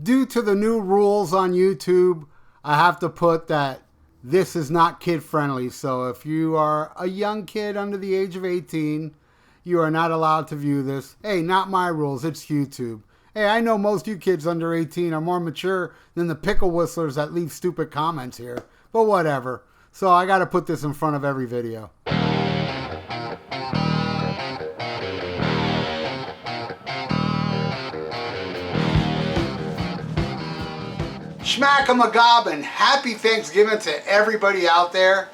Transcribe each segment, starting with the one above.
Due to the new rules on YouTube, I have to put that this is not kid friendly. So if you are a young kid under the age of 18, you are not allowed to view this. Hey, not my rules, it's YouTube. Hey, I know most you kids under 18 are more mature than the pickle whistlers that leave stupid comments here. But whatever. So I got to put this in front of every video. SHMACKEMAGOB and happy Thanksgiving to everybody out there.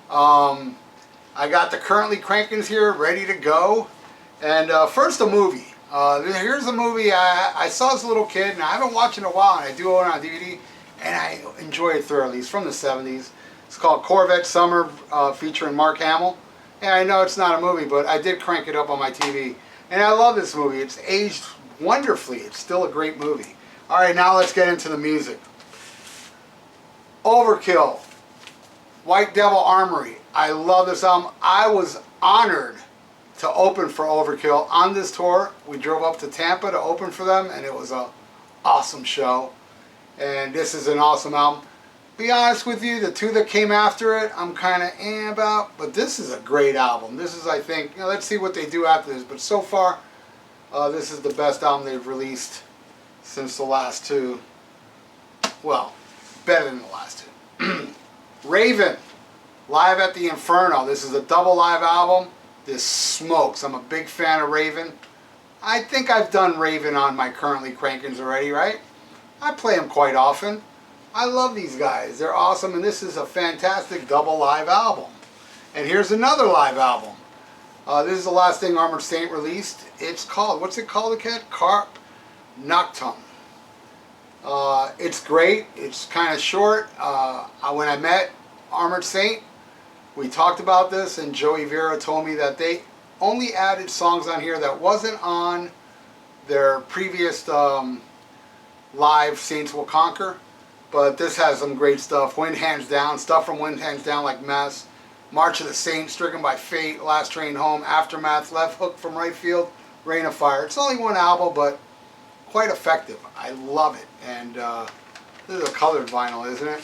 I got the Currently Crankins here ready to go. And first a movie. Here's a movie I saw as a little kid and I haven't watched it in a while, and I do own it on DVD and I enjoy it thoroughly. It's from the 70s. It's called Corvette Summer, featuring Mark Hamill. And I know it's not a movie, but I did crank it up on my TV. And I love this movie. It's aged wonderfully. It's still a great movie. Alright, now let's get into the music. Overkill, White Devil Armory. I love this album. I was honored to open for Overkill on this tour. We drove up to Tampa to open for them, and it was an awesome show. And this is an awesome album. Be honest with you, the two that came after it, I'm kind of about, but this is a great album. This is, I think, let's see what they do after this. But so far, this is the best album they've released since the last two. Well, better than the last two. Raven, Live at the Inferno. This is a double live album. This smokes. I'm a big fan of Raven. I think I've done Raven on my Currently Crankins already, right? I play them quite often. I love these guys. They're awesome, and this is a fantastic double live album. And here's another live album. This is the last thing Armored Saint released. It's called, what's it called again? Carp Noctum. It's great. It's kind of short. When I met Armored Saint, we talked about this, and Joey Vera told me that they only added songs on here that wasn't on their previous live Saints Will Conquer. But this has some great stuff. Wind Hands Down, stuff from Wind Hands Down like Mess, March of the Saints, Stricken by Fate, Last Train Home, Aftermath, Left Hook from Right Field, Rain of Fire. It's only one album, but quite effective. I love it. And this is a colored vinyl, isn't it?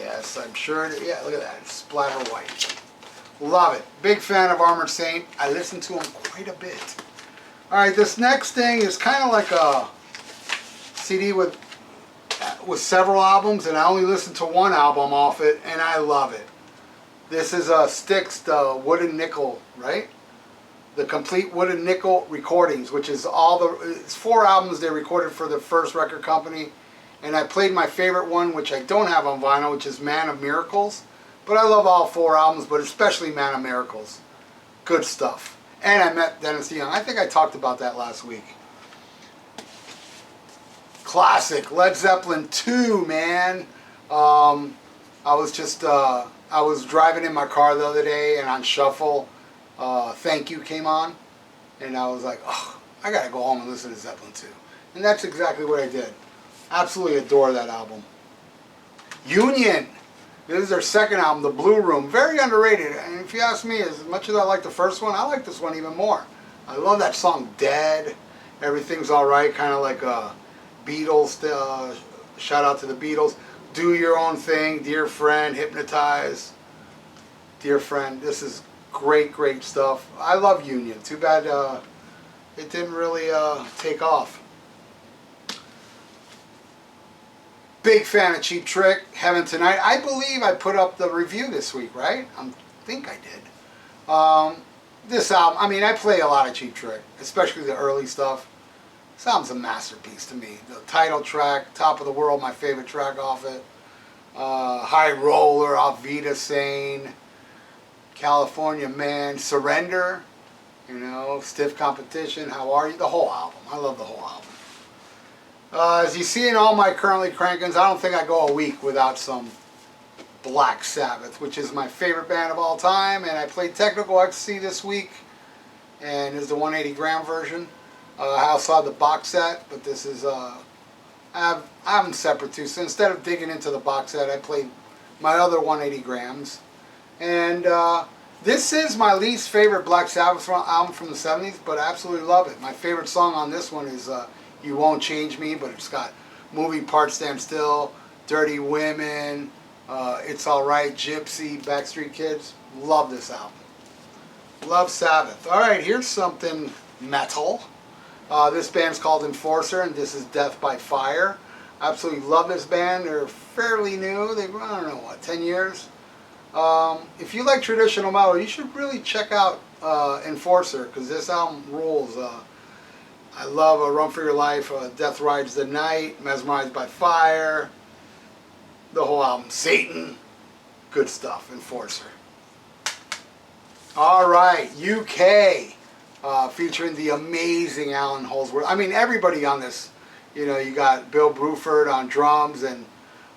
Yes, I'm sure. Yeah, look at that. It's splatter white. Love it. Big fan of Armored Saint. I listen to them quite a bit. Alright, this next thing is kind of like a CD with several albums, and I only listened to one album off it, and I love it. This is Styx, the Wooden Nickel, right? The Complete Wooden Nickel Recordings, which is it's 4 albums they recorded for the first record company. And I played my favorite one, which I don't have on vinyl, which is Man of Miracles. But I love all 4 albums, but especially Man of Miracles. Good stuff. And I met Dennis DeYoung. I think I talked about that last week. Classic, Led Zeppelin 2, man. I was driving in my car the other day, and on shuffle, Thank You came on. And I was like, oh, I gotta go home and listen to Zeppelin 2. And that's exactly what I did. Absolutely adore that album. Union. This is their second album, The Blue Room. Very underrated. And if you ask me, as much as I like the first one, I like this one even more. I love that song, Dead. Everything's Alright, kind of like a Beatles, shout out to the Beatles. Do Your Own Thing, Dear Friend, Hypnotize. Dear Friend, this is great, great stuff. I love Union. Too bad it didn't really take off. Big fan of Cheap Trick, Heaven Tonight. I believe I put up the review this week, right? I think I did. This album, I mean, I play a lot of Cheap Trick, especially the early stuff. This album's a masterpiece to me. The title track, Top of the World, my favorite track off it. High Roller, off Vita Sane, California Man, Surrender, Stiff Competition, How Are You? The whole album. I love the whole album. As you see in all my Currently Crankins, I don't think I go a week without some Black Sabbath, which is my favorite band of all time. And I played Technical Ecstasy this week, and this is the 180 gram version. I also have the box set, but this is, I have them separate too. So instead of digging into the box set, I played my other 180 grams. And this is my least favorite Black Sabbath album from the 70s, but I absolutely love it. My favorite song on this one is You Won't Change Me, but it's got Moving Parts Stand Still, Dirty Women, It's Alright, Gypsy, Backstreet Kids. Love this album. Love Sabbath. Alright, here's something metal. This band's called Enforcer, and this is Death by Fire. Absolutely love this band. They're fairly new. They've, I don't know, what, 10 years? If you like traditional metal, you should really check out Enforcer, because this album rules. I love Run For Your Life, Death Rides the Night, Mesmerized by Fire, the whole album, Satan. Good stuff, Enforcer. Alright, UK, featuring the amazing Alan Holdsworth. I mean, everybody on this. You know, you got Bill Bruford on drums, and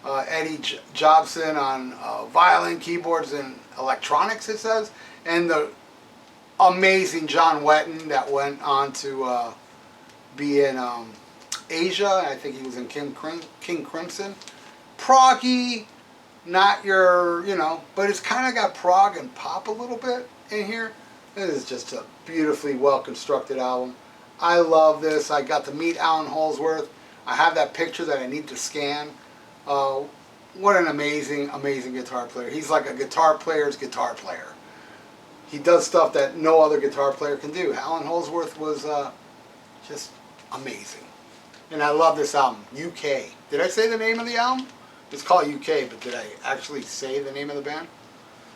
Eddie Jobson on violin, keyboards, and electronics, it says. And the amazing John Wetton that went on to be in Asia. I think he was in King Crimson. Proggy, not your, you know, but it's kind of got prog and pop a little bit in here. This is just a beautifully well-constructed album. I love this. I got to meet Alan Holdsworth. I have that picture that I need to scan. What an amazing, amazing guitar player. He's like a guitar player's guitar player. He does stuff that no other guitar player can do. Alan Holdsworth was just amazing. And I love this album, UK. Did I say the name of the album? It's called UK, but did I actually say the name of the band?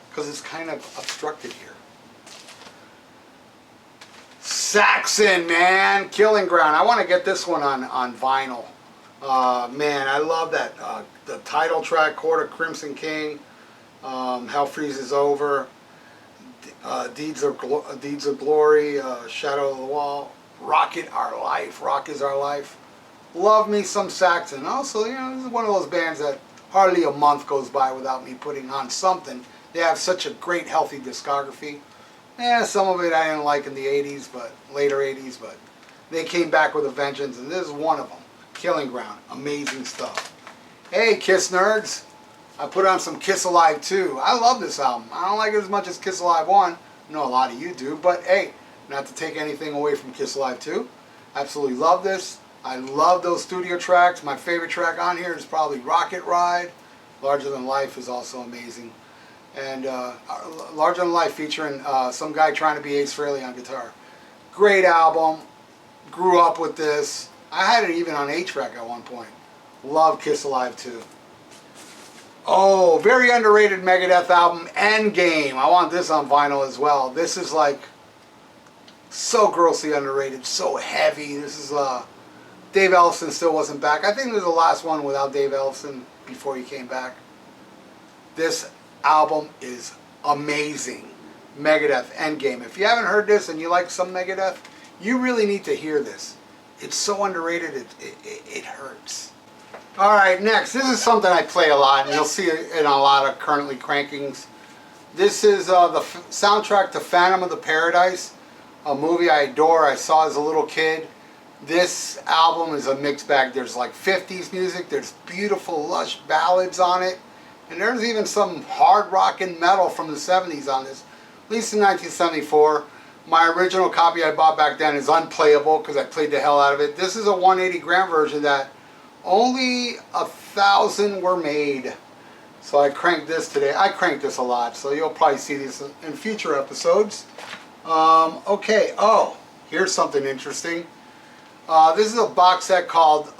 Because it's kind of obstructed here. Saxon, man, Killing Ground. I want to get this one on vinyl. Man, I love that. The title track, Court of Crimson King, Hell Freezes Over, Deeds of Glory, Shadow of the Wall, Rocket Our Life, Rock Is Our Life. Love me some Saxon. Also, you know, this is one of those bands that hardly a month goes by without me putting on something. They have such a great, healthy discography. Yeah, some of it I didn't like in the 80s, but later 80s, but they came back with a vengeance, and this is one of them. Killing Ground. Amazing stuff. Hey, Kiss nerds. I put on some Kiss Alive 2. I love this album. I don't like it as much as Kiss Alive 1. I know a lot of you do, but hey, not to take anything away from Kiss Alive 2. Absolutely love this. I love those studio tracks. My favorite track on here is probably Rocket Ride. Larger Than Life is also amazing. And Larger Than Life featuring some guy trying to be Ace Frehley on guitar. Great album. Grew up with this. I had it even on 8-track at one point. Love Kiss Alive 2. Oh, very underrated Megadeth album, Endgame. I want this on vinyl as well. This is like so grossly underrated, so heavy. This is Dave Ellefson still wasn't back. I think this was the last one without Dave Ellefson before he came back. This album is amazing. Megadeth, Endgame. If you haven't heard this and you like some Megadeth, you really need to hear this. It's so underrated, it hurts. Alright, next. This is something I play a lot, and you'll see it in a lot of currently crankings. This is the soundtrack to Phantom of the Paradise, a movie I adore. I saw as a little kid. This album is a mixed bag. There's like 50s music, there's beautiful lush ballads on it, and there's even some hard rock and metal from the 70s on this, at least in 1974. My original copy I bought back then is unplayable because I played the hell out of it. This is a 180 gram version that only 1,000 were made. So I cranked this today. I cranked this a lot, so you'll probably see this in future episodes. Okay, oh, here's something interesting. This is a box set called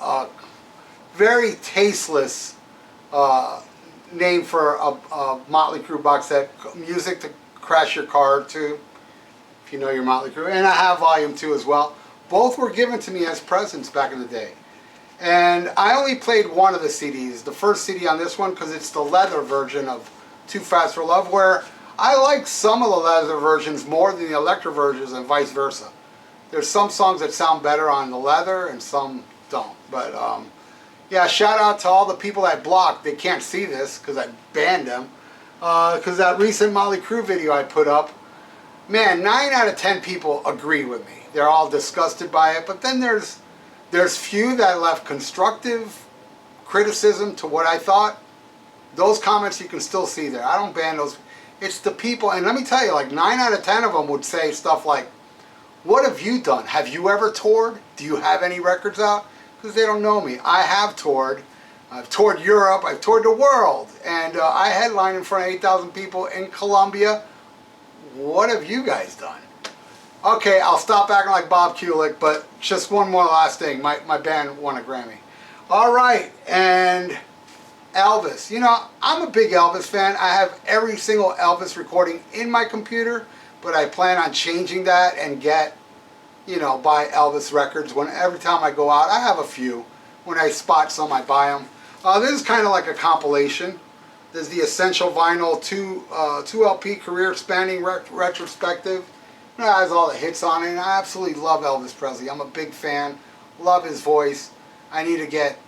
very tasteless name for a Motley Crue box set, Music to Crash Your Car to, if you know your Motley Crue, and I have volume 2 as well. Both were given to me as presents back in the day. And I only played one of the CDs, the first CD on this one, because it's the leather version of Too Fast for Love, where I like some of the leather versions more than the electro versions and vice versa. There's some songs that sound better on the leather and some don't. But yeah, shout out to all the people I blocked. They can't see this because I banned them. Because that recent Motley Crue video I put up, man, 9 out of 10 people agree with me. They're all disgusted by it. But then there's few that left constructive criticism to what I thought. Those comments you can still see there. I don't ban those. It's the people, and let me tell you, like 9 out of 10 of them would say stuff like, What have you done? Have you ever toured? Do you have any records out? Because they don't know me. I have toured. I've toured Europe. I've toured the world. And I headlined in front of 8,000 people in Colombia. What have you guys done? Okay, I'll stop acting like Bob Kulick, but just one more last thing. My band won a Grammy. All right, and Elvis. You know, I'm a big Elvis fan. I have every single Elvis recording in my computer, but I plan on changing that and get, you know, buy Elvis records. Every time I go out, I have a few. When I spot some, I buy them. This is kind of like a compilation. There's the Essential Vinyl 2 LP Career Spanning Retrospective. It has all the hits on it, and I absolutely love Elvis Presley. I'm a big fan. Love his voice. I need to get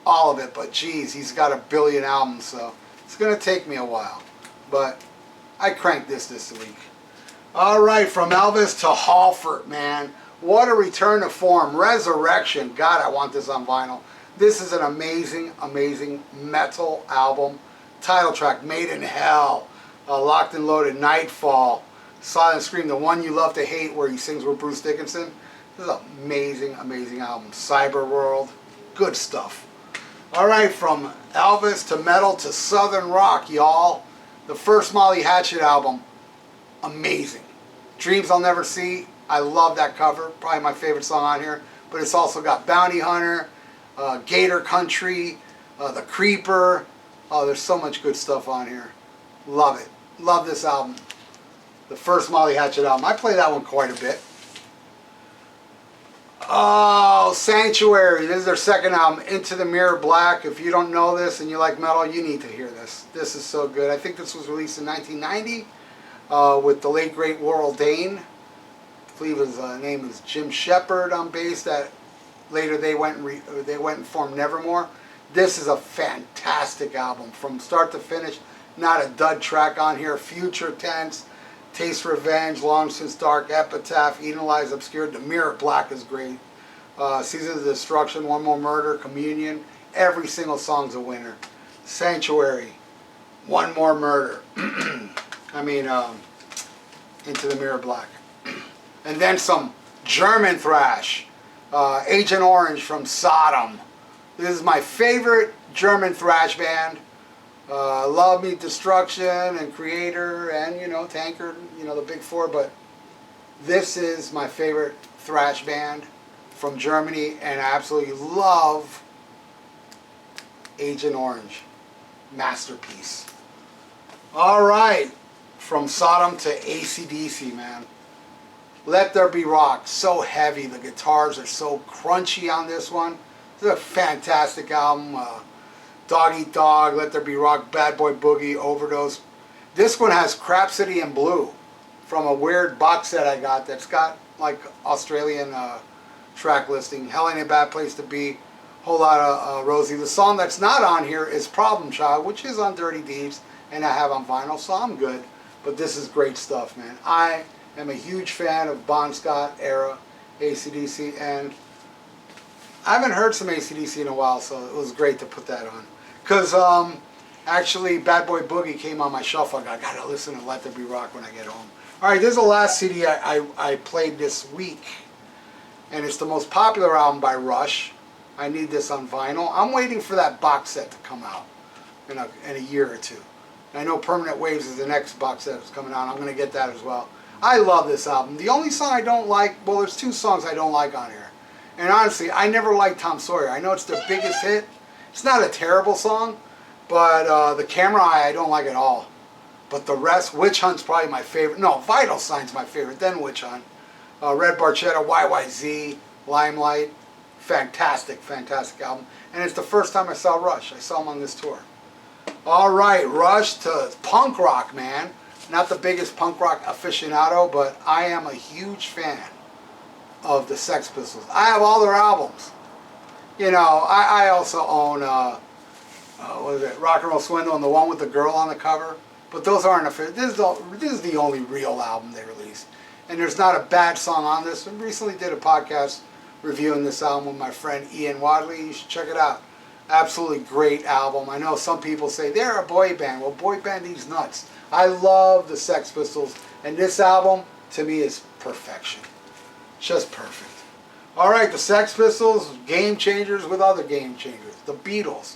all of it, but geez, he's got 1 billion albums, so it's going to take me a while. But I cranked this week. All right, from Elvis to Halford, man. What a return to form. Resurrection. God, I want this on vinyl. This is an amazing, amazing metal album. Title track, Made in Hell. Locked and Loaded, Nightfall. Silent Scream, The One You Love to Hate, where he sings with Bruce Dickinson. This is an amazing, amazing album. Cyber World. Good stuff. All right, from Elvis to metal to southern rock, y'all. The first Molly Hatchet album. Amazing. Dreams I'll Never See. I love that cover. Probably my favorite song on here. But it's also got Bounty Hunter, Gator Country, The Creeper. Oh, there's so much good stuff on here. Love it. Love this album. The first Molly Hatchet album. I play that one quite a bit. Oh, Sanctuary. This is their second album, Into the Mirror Black. If you don't know this and you like metal, you need to hear this. This is so good. I think this was released in 1990 with the late, great Laurel Dane. I believe his name is Jim Shepard on bass. That later they went and formed Nevermore. This is a fantastic album from start to finish. Not a dud track on here. Future Tense, Taste Revenge, Long Since Dark, Epitaph, Eden Lies Obscured. The Mirror Black is great. Seasons of Destruction, One More Murder, Communion. Every single song's a winner. Sanctuary, One More Murder. Into the Mirror Black. And then some German thrash. Agent Orange from Sodom. This is my favorite German thrash band. Love Me, Destruction, and Creator, and, you know, Tankard, you know, the big four. But this is my favorite thrash band from Germany, and I absolutely love Agent Orange. Masterpiece. All right. From Sodom to AC/DC, man. Let There Be Rock. So heavy. The guitars are so crunchy on this one. This is a fantastic album. Dog Eat Dog, Let There Be Rock, Bad Boy Boogie, Overdose. This one has Crapsody in Blue from a weird box set I got that's got like Australian track listing. Hell Ain't a Bad Place to Be, Whole Lot of Rosie. The song that's not on here is Problem Child, which is on Dirty Deeds, and I have on vinyl, so I'm good. But this is great stuff, man. I am a huge fan of Bon Scott era AC/DC, and I haven't heard some AC/DC in a while, so it was great to put that on. Because actually Bad Boy Boogie came on my shelf. I gotta listen to Let There Be Rock when I get home. Alright, this is the last CD I played this week. And it's the most popular album by Rush. I need this on vinyl. I'm waiting for that box set to come out in a year or two. And I know Permanent Waves is the next box set that's coming out. I'm going to get that as well. I love this album. The only song I don't like, well, there's 2 songs I don't like on here. And honestly, I never liked Tom Sawyer. I know it's their biggest hit. It's not a terrible song, but the Camera Eye I don't like at all. But the rest, Witch Hunt's probably my favorite. No, Vital Sign's my favorite, then Witch Hunt. Red Barchetta, YYZ, Limelight. Fantastic, fantastic album. And it's the first time I saw Rush. I saw them on this tour. Alright, Rush to punk rock, man. Not the biggest punk rock aficionado, but I am a huge fan of the Sex Pistols. I have all their albums. You know, I also own, what is it, Rock and Roll Swindle and the one with the girl on the cover. But those aren't official. This is the only real album they released. And there's not a bad song on this. I recently did a podcast reviewing this album with my friend Ian Wadley. You should check it out. Absolutely great album. I know some people say they're a boy band. Well, boy banding's nuts. I love the Sex Pistols. And this album, to me, is perfection. Just perfect. Alright, the Sex Pistols, game changers with other game changers. The Beatles.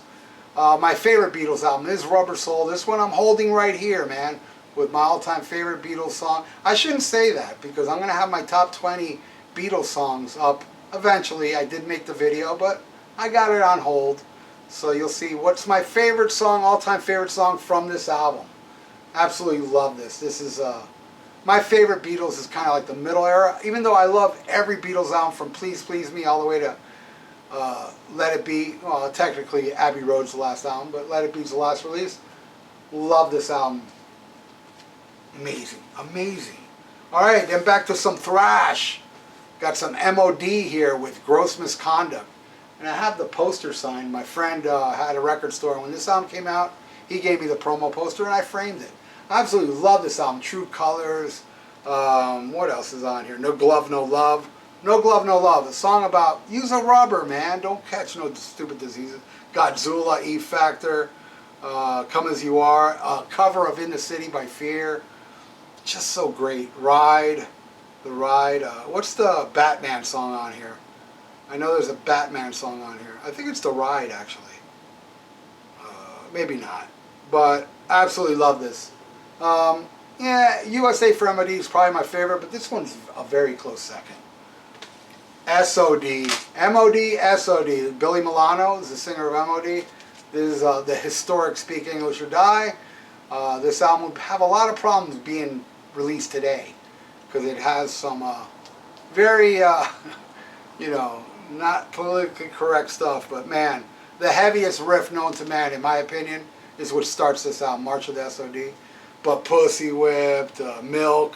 My favorite Beatles album is Rubber Soul. This one I'm holding right here, man, with my all-time favorite Beatles song. I shouldn't say that because I'm going to have my top 20 Beatles songs up eventually. I did make the video, but I got it on hold. So you'll see what's my favorite song, all-time favorite song from this album. Absolutely love this. This is my favorite Beatles is kind of like the middle era. Even though I love every Beatles album from Please Please Me all the way to Let It Be. Well, technically Abbey Road's the last album, but Let It Be's the last release. Love this album. Amazing. Amazing. Alright, then back to some thrash. Got some M.O.D. here with Gross Misconduct. And I have the poster signed. My friend had a record store. When this album came out, he gave me the promo poster and I framed it. I absolutely love this album. True Colors. What else is on here? No Glove, No Love. No Glove, No Love. A song about use a rubber, man. Don't catch no stupid diseases. Godzilla, E Factor. Come As You Are. A cover of In the City by Fear. Just so great. Ride. The Ride. What's the Batman song on here? I know there's a Batman song on here. I think it's The Ride, actually. Maybe not. But absolutely love this. Yeah, USA for M.O.D. is probably my favorite, but this one's a very close second. S.O.D. M.O.D. S.O.D. Billy Milano is the singer of M.O.D. This is the historic Speak English or Die. This album would have a lot of problems being released today because it has some very, you know, not politically correct stuff, but man, the heaviest riff known to man, in my opinion, is what starts this album, March of the S.O.D. But Pussy Whipped, Milk,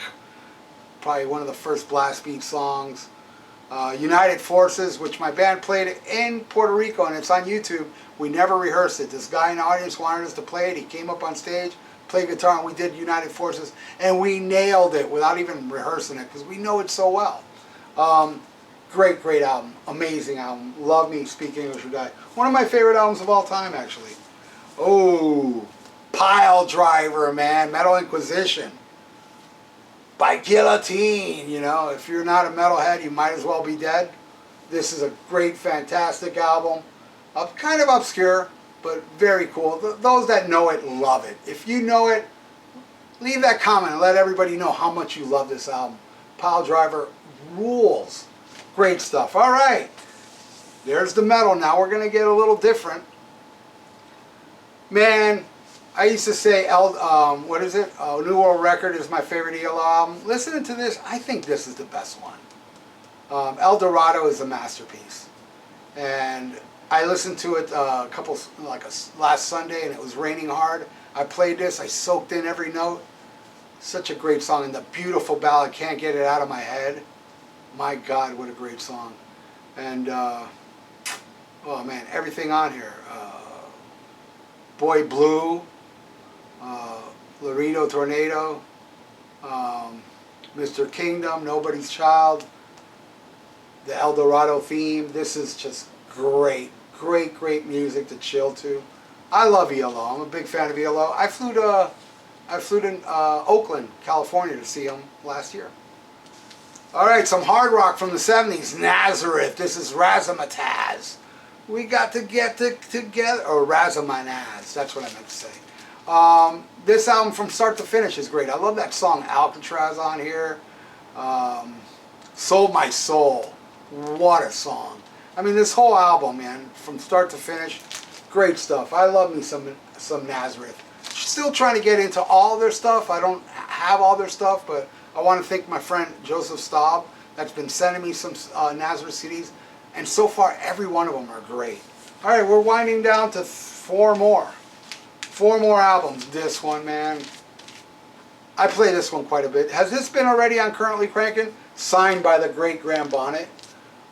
probably one of the first blast beat songs. United Forces, which my band played in Puerto Rico, and it's on YouTube. We never rehearsed it. This guy in the audience wanted us to play it. He came up on stage, played guitar, and we did United Forces, and we nailed it without even rehearsing it because we know it so well. Great, great album. Amazing album. Love Me, Speak English or Die. One of my favorite albums of all time, actually. Oh, Pile Driver, man. Metal Inquisition. By Guillotine. You know, if you're not a metalhead, you might as well be dead. This is a great, fantastic album. Kind of obscure, but very cool. Those that know it, love it. If you know it, leave that comment and let everybody know how much you love this album. Pile Driver rules. Great stuff. All right. There's the metal. Now we're going to get a little different. Man, I used to say, what is it? New World Record is my favorite ELO album. Listening to this, I think this is the best one. El Dorado is a masterpiece. And I listened to it last Sunday, and it was raining hard. I played this. I soaked in every note. Such a great song. And the beautiful ballad, Can't Get It Out of My Head. My God, what a great song. And, oh man, everything on here. Boy Blue, Laredo Tornado, Mr. Kingdom, Nobody's Child, the El Dorado theme. This is just great, great, great music to chill to. I love ELO. I'm a big fan of ELO. I flew to Oakland, California to see them last year. All right, some hard rock from the 70s. Nazareth. This is Razzmatazz. We got to get together. Or Razzamanaz. That's what I meant to say. This album from start to finish is great. I love that song Alcatraz on here. Sold My Soul. What a song. I mean, this whole album, man, from start to finish, great stuff. I love me some Nazareth. Still trying to get into all their stuff. I don't have all their stuff, but I want to thank my friend Joseph Staub that's been sending me some Nazareth CDs, and so far every one of them are great. All right, we're winding down to four more albums. This one, man, I play this one quite a bit. Has this been already on Currently Cranking? Signed by the great Graham Bonnet.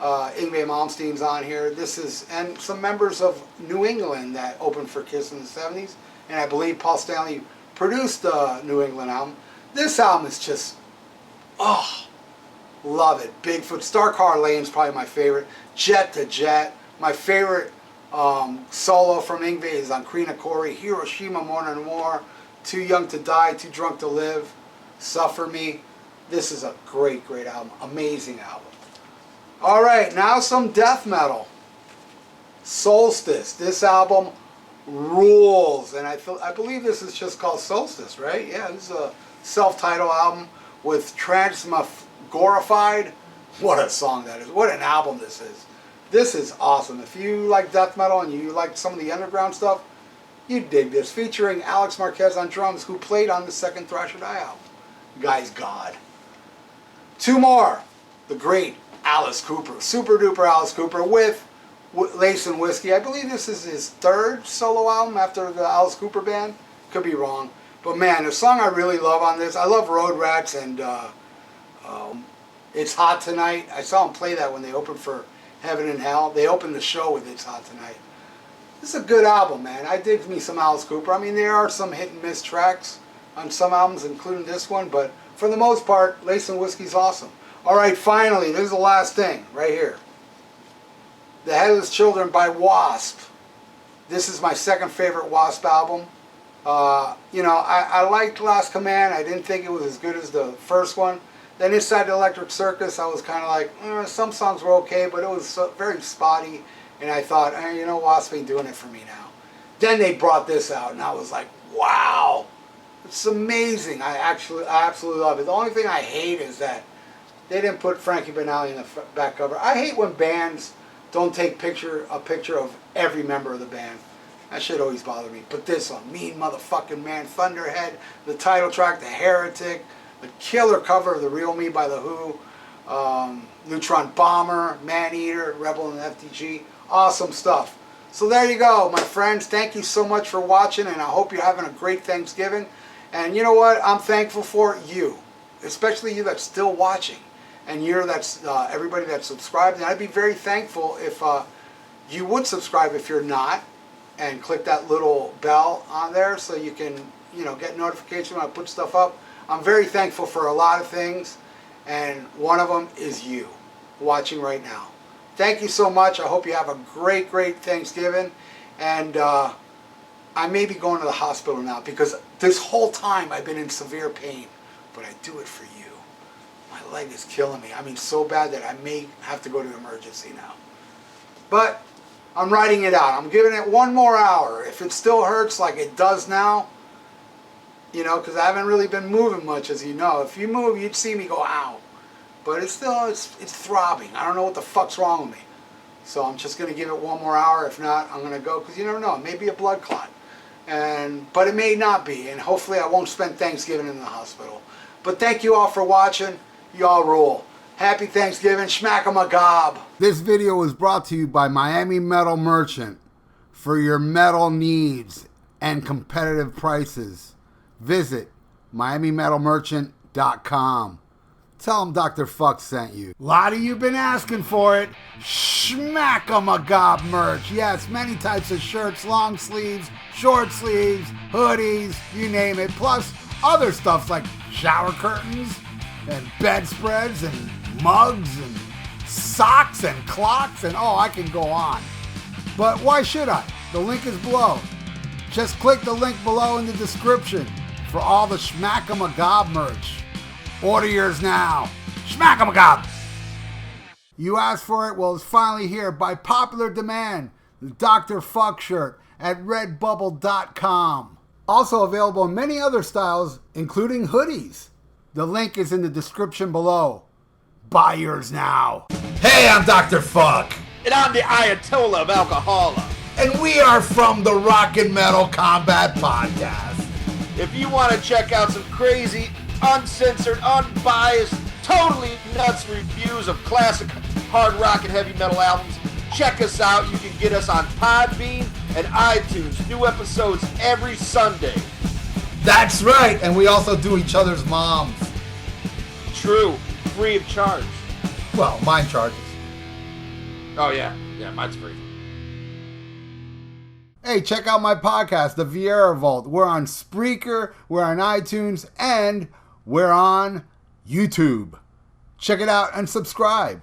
Yngwie Malmsteen's on here. This is, and some members of New England that opened for Kiss in the 70s, and I believe Paul Stanley produced the New England album. This album is just, oh, love it. Bigfoot. Star Car Lane's probably my favorite. Jet to Jet. My favorite solo from Yngwie is on Krina Corey. Hiroshima More Than War. Too Young to Die, Too Drunk to Live. Suffer Me. This is a great, great album. Amazing album. All right, now some death metal. Solstice. This album rules, and I believe this is just called Solstice, right? Yeah, this is a self-titled album with Transmogrified. What a song that is! What an album this is! This is awesome. If you like death metal and you like some of the underground stuff, you dig this. Featuring Alex Marquez on drums, who played on the second Thrash or Die album. Guy's God. Two more. The great Alice Cooper, super duper Alice Cooper with Lace and Whiskey. I believe this is his third solo album after the Alice Cooper Band. Could be wrong. But man, the song I really love on this, I love Road Rats and It's Hot Tonight. I saw them play that when they opened for Heaven and Hell. They opened the show with It's Hot Tonight. This is a good album, man. I dig me some Alice Cooper. I mean, there are some hit and miss tracks on some albums, including this one, but for the most part, Lace and Whiskey's awesome. All right, finally, this is the last thing right here. The Headless Children by W.A.S.P. This is my second favorite W.A.S.P. album. You know, I liked Last Command. I didn't think it was as good as the first one. Then Inside the Electric Circus, I was kind of like, some songs were okay, but it was very spotty. And I thought, you know, W.A.S.P. ain't doing it for me now. Then they brought this out, and I was like, wow. It's amazing. I absolutely love it. The only thing I hate is that they didn't put Frankie Banali in the back cover. I hate when bands don't take a picture of every member of the band. That shit always bothered me. But this one, Mean Motherfucking Man, Thunderhead, the title track, The Heretic, the killer cover of The Real Me by The Who, Neutron Bomber, Maneater, Rebel and FTG. Awesome stuff. So there you go, my friends. Thank you so much for watching, and I hope you're having a great Thanksgiving. And you know what? I'm thankful for you, especially you that's still watching, and that's everybody that's subscribed. And I'd be very thankful if you would subscribe if you're not, and click that little bell on there so you can, you know, get notification when I put stuff up. I'm very thankful for a lot of things, and one of them is you watching right now. Thank you so much. I hope you have a great, great Thanksgiving. And I may be going to the hospital now because this whole time I've been in severe pain. But I do it for you. My leg is killing me. I mean, so bad that I may have to go to the emergency now. But I'm writing it out. I'm giving it one more hour. If it still hurts like it does now, you know, because I haven't really been moving much, as you know. If you move, you'd see me go, ow. But it's still, it's throbbing. I don't know what the fuck's wrong with me. So I'm just going to give it one more hour. If not, I'm going to go, because you never know. It may be a blood clot. But it may not be. And hopefully I won't spend Thanksgiving in the hospital. But thank you all for watching. You all rule. Happy Thanksgiving. SHMACKEMAGOB. This video was brought to you by Miami Metal Merchant. For your metal needs and competitive prices, visit MiamiMetalMerchant.com. Tell them Dr. FUKK sent you. A lot of you been asking for it. SHMACKEMAGOB merch. Yes, many types of shirts, long sleeves, short sleeves, hoodies, you name it. Plus other stuff like shower curtains and bedspreads and mugs and socks and clocks and I can go on. But why should I? The link is below. Just click the link below in the description for all the SHMACKEMAGOB merch. Order yours now. SHMACKEMAGOB! You asked for it, well, it's finally here by popular demand. The Dr. FUKK shirt at redbubble.com. Also available in many other styles, including hoodies. The link is in the description below. Buy yours now. Hey, I'm Dr. FUKK. And I'm the Ayatollah of Alcohola. And we are from the Rock and Metal Combat Podcast. If you want to check out some crazy, uncensored, unbiased, totally nuts reviews of classic hard rock and heavy metal albums, check us out. You can get us on Podbean and iTunes. New episodes every Sunday. That's right, and we also do each other's moms. True, free of charge. Well, mine charges. Oh yeah, mine's free. Hey, check out my podcast, The Vieira Vault. We're on Spreaker, we're on iTunes, and we're on YouTube. Check it out and subscribe.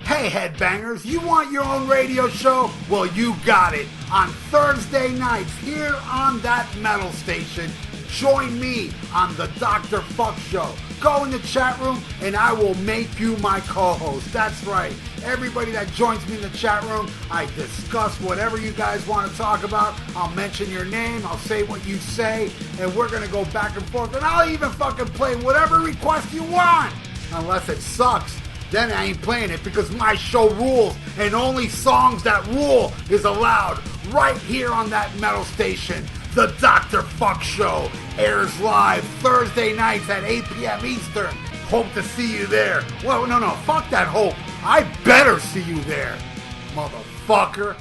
Hey, headbangers, you want your own radio show? Well, you got it. On Thursday nights, here on that metal station, Join me on the Dr. Fuck Show. Go in the chat room and I will make you my co-host. That's right. Everybody that joins me in the chat room, I discuss whatever you guys want to talk about. I'll mention your name, I'll say what you say, and we're going to go back and forth. And I'll even fucking play whatever request you want. Unless it sucks, then I ain't playing it because my show rules. And only songs that rule is allowed right here on that metal station. The Dr. Fuck Show airs live Thursday nights at 8 p.m. Eastern. Hope to see you there. Well, no, fuck that hope. I better see you there, motherfucker.